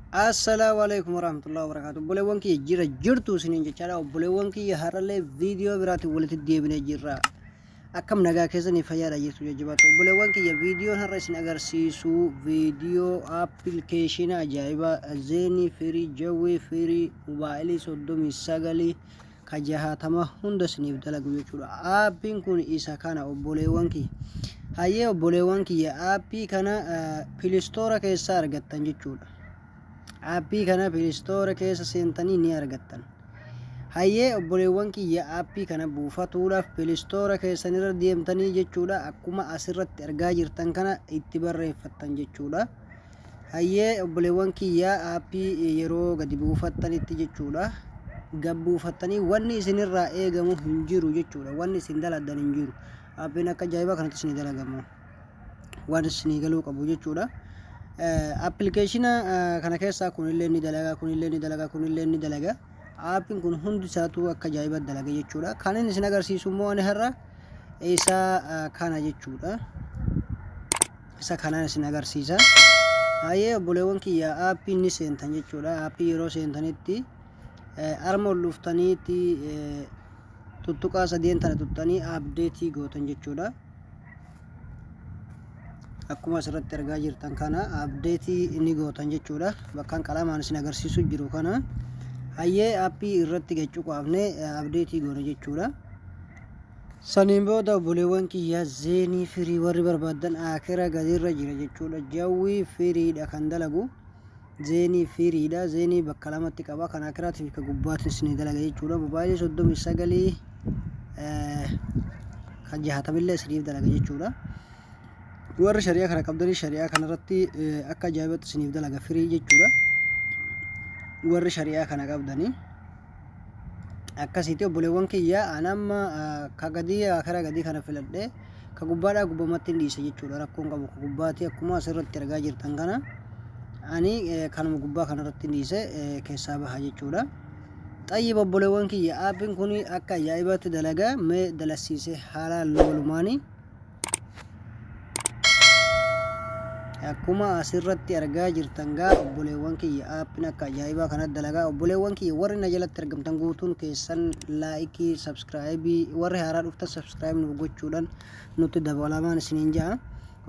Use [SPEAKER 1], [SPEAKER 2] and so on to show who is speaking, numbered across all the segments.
[SPEAKER 1] Assalamualaikum warahmatullahi wabarakatuh. Obboleewwan kiyya jira jirtu isiniin jechaadha. Obboleewwan kiyya har'allee viidiyoo biraatiin walitti deebinee jirra. Akkam nagaa keessanii fayyaadha jirtu jajjabaatu. Obboleewwan kiyya viidiyoon har'a isin agarsiisu viidiyoo appilikeeshina ajaa'ibaa Zeenii firii Jawwii firii mobaayilii 39 ka 60 hunda isiniif dalagu jechuudha. Aappiin kun isa kana obboleewwan kiyya. Hayyee obboleewwan kiyya aappii kana piilistoora keessaa argattan jechuudha. Aappii kana piilistoora keessa seentanii ni argattan. Hayyee obboleewwan kiyya aappii kana buufatuudhaaf piilistoora keessanirra deemtanii jechuudha. Akkuma asirratti argaa jirtan kana itti barreeffattan jechuudha. Hayyee obboleewwan kiyya aappii yeroo gadi buufattanitti jechuudha. Gad buufattanii wanni isinirraa eegamu hin jiru jechuudha. Wanni isin dalagdan hin jiru. Aappiin akka ajaa'ibaa kanatti isin dalagamu. Waan isin galuu qabu jechuudha. Appilikeeshina kana keessaa kunillee ni dalaga kunillee ni dalaga kunillee ni dalaga. Aappiin kun hundi isaatu akka ajaa'ibaa dalaga jechuudha. Kan inni isin agarsiisu immoo ani har'a isa kana jechuudha. Isa kanaan isin agarsiisa. Hayyee obboleewwan kiyya aappiin ni seentan jechuudha. Aappii yeroo seentanitti arma ol dhuftaniitti tuttuqaa sadeen tana tuttanii abdeetii gootan jechuudha. Akkuma asirratti argaa jirtan kana abdeetii inni gootan jechuudha. Bakkaan qalamaan isin agarsiisu jiru kana hayyee aappii irratti gachuqaafne abdeetii goona jechuudha. Saniin booda obboleewwan kiyya Zeenii firii warri barbaadan akira gadiirra jira jechuudha. Jawwii firiidha kan dalagu. Zeenii firiidha. Zeenii bakka lamatti qaba. Kan akiraatii fi kan gubbaatiin isin dalaga jechuudha. Mobaayilii 39 kan 60 isiniif dalaga jechuudha. Warri shari'aa kana qabdanii shari'aa kanarratti akka ajaa'ibatti isiniif dalaga firii jechuudha. Warri shari'aa kana qabdanii akkasitti obboleewwan kiyya anamma ka gadii akara gadii kana filadhee ka gubbaadhaa gubbamatti dhiise jechuudha. Rakkoon qabu ka gubbaatti akkuma asirratti argaa jirtan kana ani kanuma gubbaa kanarratti dhiise keessaa baha jechuudha. Xayyib obboleewwan kiyya aappiin kun akka ajaa'ibatti dalaga mee dalasiise haala loolumaanii akkuma asirratti argaa jirtan gaa obboleewwan kiyya aappiin akka ajaa'ibaa kanatti dalagaa. Obboleewwan kiyya warri na jalatti argamtan guutuun keessan laayikii sabskraayibii warri haaraa dhuftan sabskraayib nu gochuudhaan nutti dabalamaan isiniin ja'a.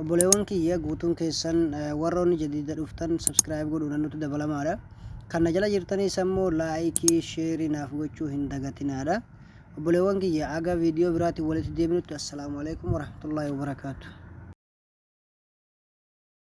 [SPEAKER 1] Obboleewwan kiyya guutuun keessan warroonni jadiida dhuftan sabskraayib godhuudhaan nutti dabalamaadha. Kan na jala jirtanis ammoo laayikii sheerii naaf gochuu hin dagatinaadha. Obboleewwan kiyya aga viidiyoo biraatiin walitti deebinutti assalaamu alaikum warahmatullaahi wabarakaatuh.